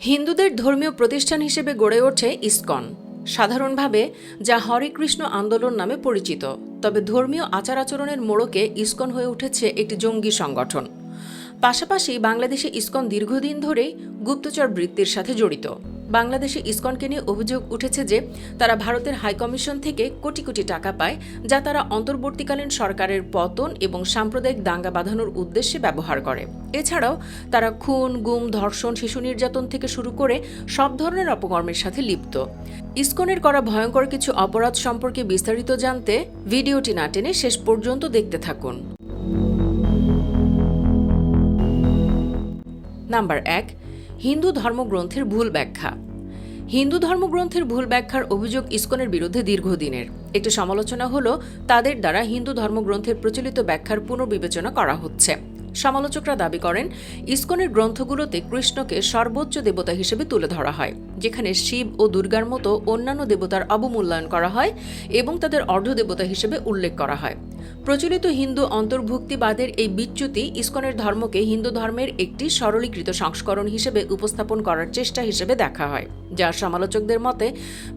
হিন্দুদের ধর্মীয় প্রতিষ্ঠান হিসেবে গড়ে ওঠে ইসকন, সাধারণভাবে যা হরে কৃষ্ণ আন্দোলন নামে পরিচিত। তবে ধর্মীয় আচার আচরণের মোড়কে ইসকন হয়ে উঠেছে একটি জঙ্গি সংগঠন। পাশাপাশি বাংলাদেশে ইসকন দীর্ঘদিন ধরেই গুপ্তচর বৃত্তির সাথে জড়িত। বাংলাদেশে ইসকনকে নিয়ে অভিযোগ উঠেছে যে তারা ভারতের হাইকমিশন থেকে কোটি কোটি টাকা পায়, যা তারা অন্তর্বর্তীকালীন সরকারের পতন এবং সাম্প্রদায়িক দাঙ্গা বাঁধানোর উদ্দেশ্যে ব্যবহার করে। এছাড়াও তারা খুন, গুম, ধর্ষণ, শিশু নির্যাতন থেকে শুরু করে সব ধরনের অপকর্মের সাথে লিপ্ত। ইসকনের করা ভয়ঙ্কর কিছু অপরাধ সম্পর্কে বিস্তারিত জানতে ভিডিওটি না টেনে শেষ পর্যন্ত দেখতে থাকুন। নাম্বার 1, হিন্দু ধর্মগ্রন্থের ভুল ব্যাখ্যা। হিন্দু ধর্মগ্রন্থের ভুল ব্যাখ্যার অভিযোগ ইসকনের বিরুদ্ধে দীর্ঘদিনের। একটি সমালোচনা হল তাদের দ্বারা হিন্দু ধর্মগ্রন্থের প্রচলিত ব্যাখ্যার পুনর্বিবেচনা করা হচ্ছে। সমালোচকরা দাবি করেন ইসকনের গ্রন্থগুলোতে কৃষ্ণকে সর্বোচ্চ দেবতা হিসেবে তুলে ধরা হয়, যেখানে শিব ও দুর্গার মতো অন্যান্য দেবতার অবমূল্যায়ন করা হয় এবং তাদের অর্ধদেবতা হিসেবে উল্লেখ করা হয়। প্রচলিত হিন্দু অন্তর্ভুক্তিবাদের এই বিচ্যুতি ইসকনের ধর্মকে হিন্দু ধর্মের একটি সরলীকৃত সংস্করণ হিসেবে উপস্থাপন করার চেষ্টা হিসেবে দেখা হয়, যা সমালোচকদের মতে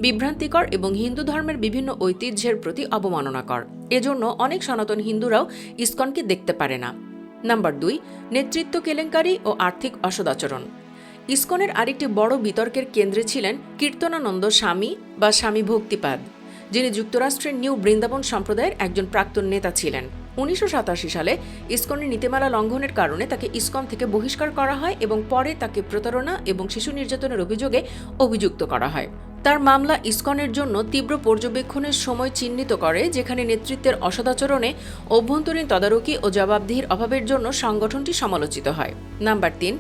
বিভ্রান্তিকর এবং হিন্দু ধর্মের বিভিন্ন ঐতিহ্যের প্রতি অবমাননাকর। এজন্য অনেক সনাতন হিন্দুরাও ইসকনকে দেখতে পারে না। নাম্বার 2, নেতৃত্ব কেলেঙ্কারি ও আর্থিক অসদাচরণ। ইসকনের আরেকটি বড় বিতর্কের কেন্দ্রে ছিলেন কীর্তনানন্দ স্বামী বা স্বামী ভক্তিপাদ, যিনি যুক্তরাষ্ট্রের নিউ বৃন্দাবন সম্প্রদায়ের একজন প্রাক্তন নেতা ছিলেন। 1987 সালে ইসকনের নীতিমালা লঙ্ঘনের কারণে তাকে ইসকন থেকে বহিষ্কার করা হয় এবং পরে তাকে প্রতারণা এবং শিশু নির্যাতনের অভিযোগে অভিযুক্ত করা হয়। তার মামলা ইসকনের জন্য তীব্র পর্যবেক্ষণের সময় চিহ্নিত করে, যেখানে নেতৃত্বের অসদাচরণে, অভ্যন্তরীণ তদারকি ও জবাবদিহির অভাবের জন্য সংগঠনটি সমালোচিত হয়। নাম্বার 3,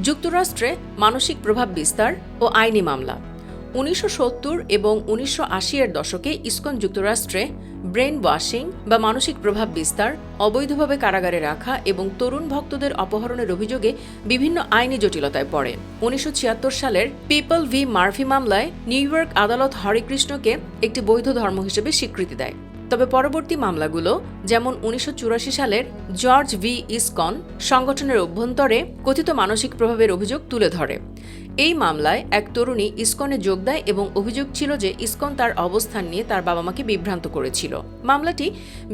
যুক্তরাষ্ট্রে মানসিক প্রভাব বিস্তার ও আইনি মামলা। 1970 এবং 1980-এর দশকে ইসকন যুক্তরাষ্ট্রে ব্রেন ওয়াশিং বা মানসিক প্রভাব বিস্তার, অবৈধভাবে কারাগারে রাখা এবং তরুণ ভক্তদের অপহরণের অভিযোগে বিভিন্ন আইনি জটিলতায় পড়ে। 1976 সালের পিপল ভি মার্ফি মামলায় নিউ ইয়র্ক আদালত হরে কৃষ্ণকে একটি বৈধ ধর্ম হিসেবে স্বীকৃতি দেয়। তবে পরবর্তী মামলাগুলো, যেমন 1984 সালের জর্জ ভি ইসকন সংগঠনের অভ্যন্তরে কথিত মানসিক প্রভাবের অভিযোগ তুলে ধরে। এই মামলায় এক তরুণী ইসকনে যোগ দেয় এবং অভিযোগ ছিল যে ইসকন তার অবস্থান নিয়ে তার বাবা মাকে বিভ্রান্ত করেছিল। মামলাটি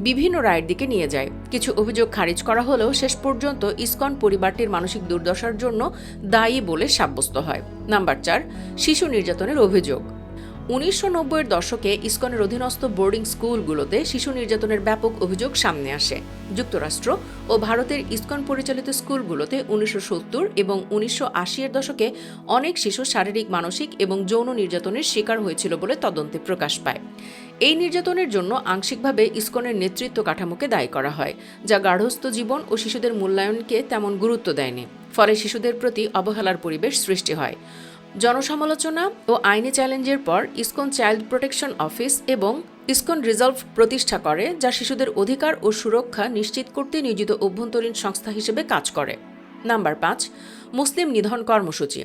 বিভিন্ন রায়ের দিকে নিয়ে যায়। কিছু অভিযোগ খারিজ করা হলেও শেষ পর্যন্ত ইসকন পরিবারটির মানসিক দুর্দশার জন্য দায়ী বলে সাব্যস্ত হয়। নাম্বার 4, শিশু নির্যাতনের অভিযোগ। 1990-এর দশকে ইসকনের অধীনস্থ বোর্ডিং স্কুলগুলোতে শিশু নির্যাতনের ব্যাপক অভিযোগ সামনে আসে। যুক্তরাষ্ট্র ও ভারতের ইসকন পরিচালিত স্কুলগুলোতে 1970 এবং 1980-এর দশকে অনেক শিশু শারীরিক, মানসিক এবং যৌন নির্যাতনের শিকার হয়েছিল বলে তদন্তে প্রকাশ পায়। এই নির্যাতনের জন্য আংশিকভাবে ইসকনের নেতৃত্ব কাঠামোকে দায়ী করা হয়, যা গার্হস্থ্য জীবন ও শিশুদের মূল্যায়নকে তেমন গুরুত্ব দেয়নি। ফলে শিশুদের প্রতি অবহেলার পরিবেশ সৃষ্টি হয়। জনসমালোচনা ও আইনি চ্যালেঞ্জের পর ইসকন চাইল্ড প্রোটেকশন অফিস এবং ইসকন রিজলভ প্রতিষ্ঠা করে, যা শিশুদের অধিকার ও সুরক্ষা নিশ্চিত করতে নিয়োজিত অভ্যন্তরীণ সংস্থা হিসেবে কাজ করে। নাম্বার 5, মুসলিম নিধন কর্মসূচি।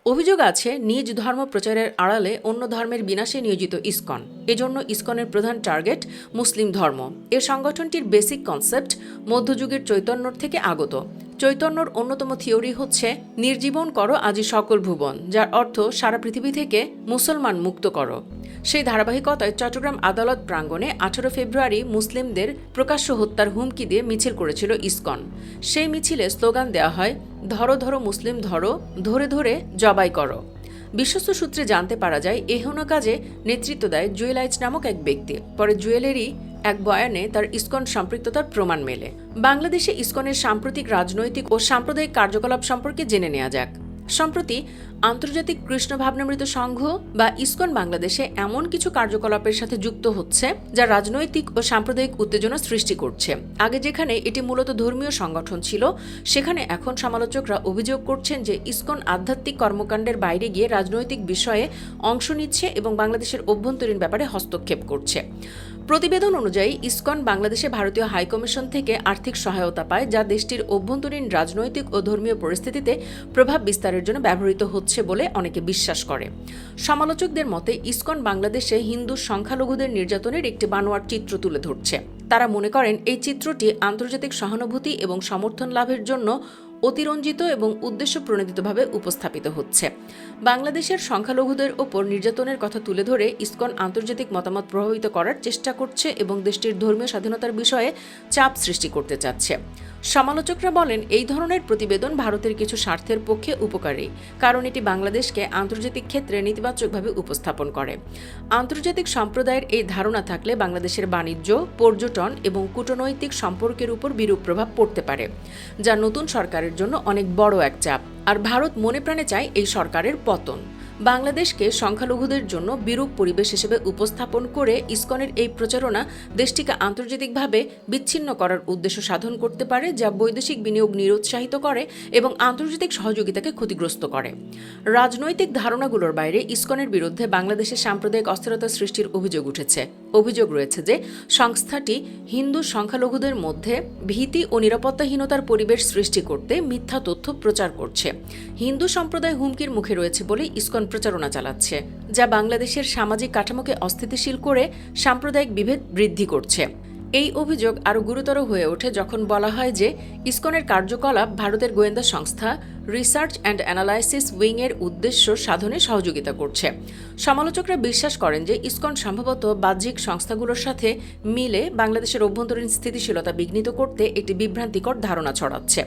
অভিযোগ আছে নিজ ধর্ম প্রচারের আড়ালে অন্য ধর্মের বিনাশে নিয়োজিত ইসকন। এজন্য ইসকনের প্রধান টার্গেট মুসলিম ধর্ম। এ সংগঠনটির বেসিক কনসেপ্ট মধ্যযুগের চৈতন্যর থেকে আগত। চৈতন্যর অন্যতম থিওরি হচ্ছে নির্জীবন করো আজি সকল ভুবন, যার অর্থ সারা পৃথিবী থেকে মুসলমান মুক্ত করো। সেই ধারাবাহিকতায় চট্টগ্রাম আদালত প্রাঙ্গণে 18 ফেব্রুয়ারি মুসলিমদের প্রকাশ্য হত্যার হুমকি দিয়ে মিছিল করেছিল ইসকন। সেই মিছিলে স্লোগান দেওয়া হয়, ধরো ধরো মুসলিম ধরো, ধরে ধরে জবাই করো। বিশ্বস্ত সূত্রে জানতে পারা যায় এহেন কাজে নেতৃত্ব দেয় জুয়েলাইজ নামক এক ব্যক্তি। পরে জুয়েলেরই এক বয়ানে তার ইসকন সম্পৃক্ততার প্রমাণ মেলে। বাংলাদেশে ইসকনের সাম্প্রতিক রাজনৈতিক ও সাম্প্রদায়িক কার্যকলাপ সম্পর্কে জেনে নেওয়া যাক। সম্প্রতি আন্তর্জাতিক কৃষ্ণ ভাবনামৃত সংঘ বা ইসকন বাংলাদেশে এমন কিছু কার্যকলাপের সাথে যুক্ত হচ্ছে যা রাজনৈতিক ও সাম্প্রদায়িক উত্তেজনা সৃষ্টি করছে। আগে যেখানে এটি মূলত ধর্মীয় সংগঠন ছিল, সেখানে এখন সমালোচকরা অভিযোগ করছেন যে ইসকন আধ্যাত্মিক কর্মকাণ্ডের বাইরে গিয়ে রাজনৈতিক বিষয়ে অংশ নিচ্ছে এবং বাংলাদেশের অভ্যন্তরীণ ব্যাপারে হস্তক্ষেপ করছে। প্রতিবেদন অনুযায়ী ইসকন বাংলাদেশে ভারতীয় হাইকমিশন থেকে আর্থিক সহায়তা পায়, যা দেশটির অভ্যন্তরীণ রাজনৈতিক ও ধর্মীয় পরিস্থিতিতে প্রভাব বিস্তারের জন্য ব্যবহৃত হচ্ছে বলে অনেকে বিশ্বাস করে। সমালোচকদের মতে ইসকন বাংলাদেশে হিন্দু সংখ্যালঘুদের নির্যাতনের একটি বানোয়াট চিত্র তুলে ধরছে। তারা মনে করেন এই চিত্রটি আন্তর্জাতিক সহানুভূতি এবং সমর্থন লাভের জন্য অতিরঞ্জিত এবং উদ্দেশ্য প্রণোদিতভাবে উপস্থাপিত হচ্ছে। বাংলাদেশের সংখ্যালঘুদের ওপর নির্যাতনের কথা তুলে ধরে ইসকন আন্তর্জাতিক মতামত প্রভাবিত করার চেষ্টা করছে এবং দেশটির ধর্মীয় স্বাধীনতার বিষয়ে চাপ সৃষ্টি করতে চাচ্ছে। সমালোচকরা বলেন, এই ধরনের প্রতিবেদন ভারতের কিছু স্বার্থের পক্ষে উপকারী, কারণ এটি বাংলাদেশকে আন্তর্জাতিক ক্ষেত্রে নেতিবাচকভাবে উপস্থাপন করে। আন্তর্জাতিক সম্প্রদায়ের এই ধারণা থাকলে বাংলাদেশের বাণিজ্য, পর্যটন এবং কূটনৈতিক সম্পর্কের উপর বিরূপ প্রভাব পড়তে পারে, যা নতুন সরকারের জন্য অনেক বড় এক চাপ। আর ভারত মনে প্রাণে চায় এই সরকারের পতন। বাংলাদেশকে সংখ্যালঘুদের জন্য বিরূপ পরিবেশ হিসেবে উপস্থাপন করে ইসকনের এই প্রচারণা দেশটিকে আন্তর্জাতিকভাবে বিচ্ছিন্ন করার উদ্দেশ্য সাধন করতে পারে, যা বৈদেশিক বিনিয়োগ নিরুৎসাহিত করে এবং আন্তর্জাতিক সহযোগিতাকে ক্ষতিগ্রস্ত করে। রাজনৈতিক ধারণাগুলোর বাইরে ইসকনের বিরুদ্ধে বাংলাদেশে সাম্প্রদায়িক অস্থিরতা সৃষ্টির অভিযোগ উঠেছে। অভিযোগ রয়েছে যে সংস্থাটি হিন্দু সংখ্যালঘুদের মধ্যে ভীতি ও নিরাপত্তাহীনতার পরিবেশ সৃষ্টি করতে মিথ্যা তথ্য প্রচার করছে। হিন্দু সম্প্রদায় হুমকির মুখে রয়েছে বলে ইসকন প্রচারণা চালাচ্ছে, যা বাংলাদেশের সামাজিক কাঠামোকে অস্থিতিশীল করে সাম্প্রদায়িক বিভেদ বৃদ্ধি করছে। এই অভিযোগ আরও গুরুতর হয়ে ওঠে যখন বলা হয় যে ইসকনের কার্যকলাপ ভারতের গোয়েন্দা সংস্থা রিসার্চ অ্যান্ড অ্যানালাইসিস উইংয়ের উদ্দেশ্য সাধনে সহযোগিতা করছে। সমালোচকরা বিশ্বাস করেন যে ইসকন সম্ভবত বাহ্যিক সংস্থাগুলোর সাথে মিলে বাংলাদেশের অভ্যন্তরীণ স্থিতিশীলতা বিঘ্নিত করতে একটি বিভ্রান্তিকর ধারণা ছড়াচ্ছে।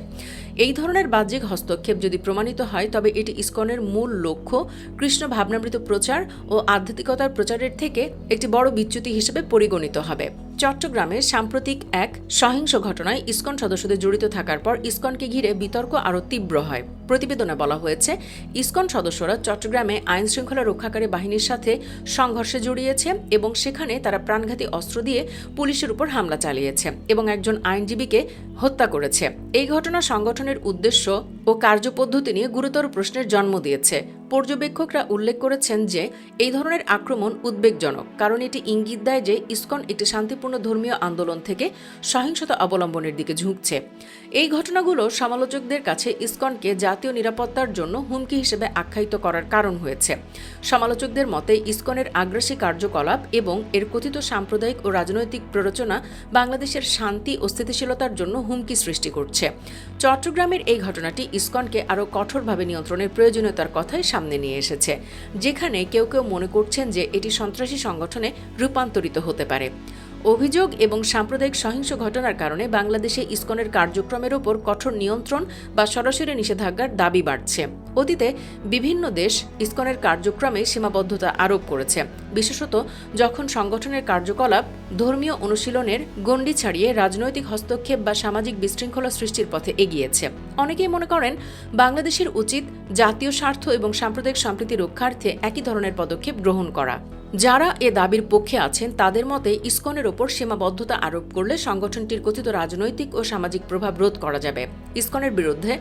এই ধরনের বাহ্যিক হস্তক্ষেপ যদি প্রমাণিত হয়, তবে এটি ইসকনের মূল লক্ষ্য কৃষ্ণ ভাবনামৃত প্রচার ও আধ্যাত্মিকতার প্রচারের থেকে একটি বড় বিচ্যুতি হিসেবে পরিগণিত হবে। চট্টগ্রামে সাম্প্রতিক এক সহিংস ঘটনায় ইসকন সদস্যদের জড়িত থাকার পর ইসকনকে ঘিরে বিতর্ক আরও তীব্র হয়। প্রতিবেদনে বলা হয়েছে, ইসকন সদস্যরা চট্টগ্রামে আইন শৃঙ্খলা রক্ষাকারী বাহিনীর সাথে সংঘর্ষে জড়িয়েছে এবং সেখানে তারা প্রাণঘাতী অস্ত্র দিয়ে পুলিশের উপর হামলা চালিয়েছে এবং একজন আইনজীবীকে হত্যা করেছে। এই ঘটনা সংগঠনের উদ্দেশ্য ও কার্যপদ্ধতি নিয়ে গুরুতর প্রশ্নের জন্ম দিয়েছে। পর্যবেক্ষকরা উল্লেখ করেছেন যে এই ধরনের আক্রমণ উদ্বেগজনক, কারণ এটি ইঙ্গিত দেয় যে ইসকন একটি শান্তিপূর্ণ ধর্মীয় আন্দোলন থেকে সহিংসতা অবলম্বনের দিকে ঝুঁকছে। এই ঘটনাগুলো সমালোচকদের কাছে ইসকনকে জাতীয় নিরাপত্তার জন্য হুমকি হিসেবে আখ্যায়িত করার কারণ হয়েছে। সমালোচকদের মতে ইসকনের আগ্রাসী কার্যকলাপ এবং এর কথিত সাম্প্রদায়িক ও রাজনৈতিক প্ররোচনা বাংলাদেশের শান্তি ও স্থিতিশীলতার জন্য হুমকি সৃষ্টি করছে। চট্টগ্রামের এই ঘটনাটি ইসকনকে আরও কঠোরভাবে নিয়ন্ত্রণের প্রয়োজনীয়তার কথাই সামনে নিয়ে এসেছে, যেখানে কেউ কেউ মনে করছেন যে এটি সন্ত্রাসী সংগঠনে রূপান্তরিত হতে পারে। অভিযোগ এবং সাম্প্রদায়িক সহিংস ঘটনার কারণে বাংলাদেশে ইসকনের কার্যক্রমের ওপর কঠোর নিয়ন্ত্রণ বা সরাসরি নিষেধাজ্ঞার দাবি বাড়ছে। অতীতে বিভিন্ন দেশ ইসকনের কার্যক্রমে সীমাবদ্ধতা আরোপ করেছে, বিশেষত যখন সংগঠনের কার্যকলাপ ধর্মীয় অনুশীলনের গণ্ডি ছাড়িয়ে রাজনৈতিক হস্তক্ষেপ বা সামাজিক বিশৃঙ্খলা সৃষ্টির পথে এগিয়েছে। অনেকেই মনে করেন বাংলাদেশের উচিত জাতীয় স্বার্থ এবং সাম্প্রদায়িক সম্প্রীতি রক্ষার্থে একই ধরনের পদক্ষেপ গ্রহণ করা। যারা এ দাবির পক্ষে আছেন তাদের মতে ইসকনের ওপর সীমাবদ্ধতা আরোপ করলে সংগঠনটির কথিত রাজনৈতিক ও সামাজিক প্রভাব রোধ করা যাবে। ইসকনের বিরুদ্ধে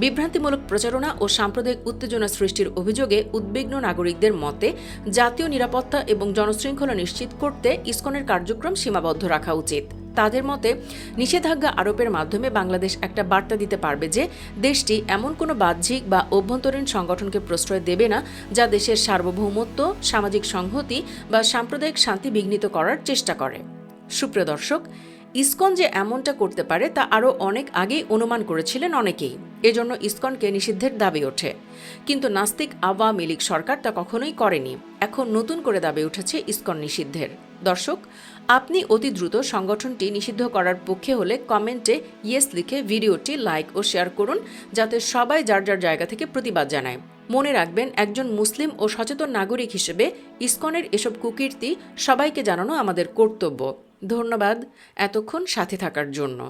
বিভ্রান্তিমূলক প্রচারণা ও সাম্প্রদায়িক উত্তেজনা সৃষ্টির অভিযোগে উদ্বিগ্ন নাগরিকদের মতে জাতীয় নিরাপত্তা এবং জনশৃঙ্খলা নিশ্চিত করতে ইসকনের কার্যক্রম সীমাবদ্ধ রাখা উচিত। তাদের মতে নিষেধাজ্ঞা আরোপের মাধ্যমে বাংলাদেশ একটা বার্তা দিতে পারবে যে দেশটি এমন কোনো বাহ্যিক বা অভ্যন্তরীণ সংগঠনকে প্রশ্রয় দেবে না যা দেশের সার্বভৌমত্ব, সামাজিক সংহতি বা সাম্প্রদায়িক শান্তি বিঘ্নিত করার চেষ্টা করে। সুপ্রিয় দর্শক, ইসকন যে এমনটা করতে পারে তা আরও অনেক আগেই অনুমান করেছিলেন অনেকেই। এজন্য ইসকনকে নিষিদ্ধের দাবি ওঠে, কিন্তু নাস্তিক আওয়ামী লীগ সরকার তা কখনোই করেনি। এখন নতুন করে দাবি উঠেছে ইসকন নিষিদ্ধের। দর্শক, আপনি অতি দ্রুত সংগঠনটি নিষিদ্ধ করার পক্ষে হলে কমেন্টে ইয়েস লিখে ভিডিওটি লাইক ও শেয়ার করুন, যাতে সবাই যার যার জায়গা থেকে প্রতিবাদ জানায়। মনে রাখবেন, একজন মুসলিম ও সচেতন নাগরিক হিসেবে ইসকনের এসব কুকীর্তি সবাইকে জানানো আমাদের কর্তব্য। ধন্যবাদ এতক্ষণ সাথে থাকার জন্য।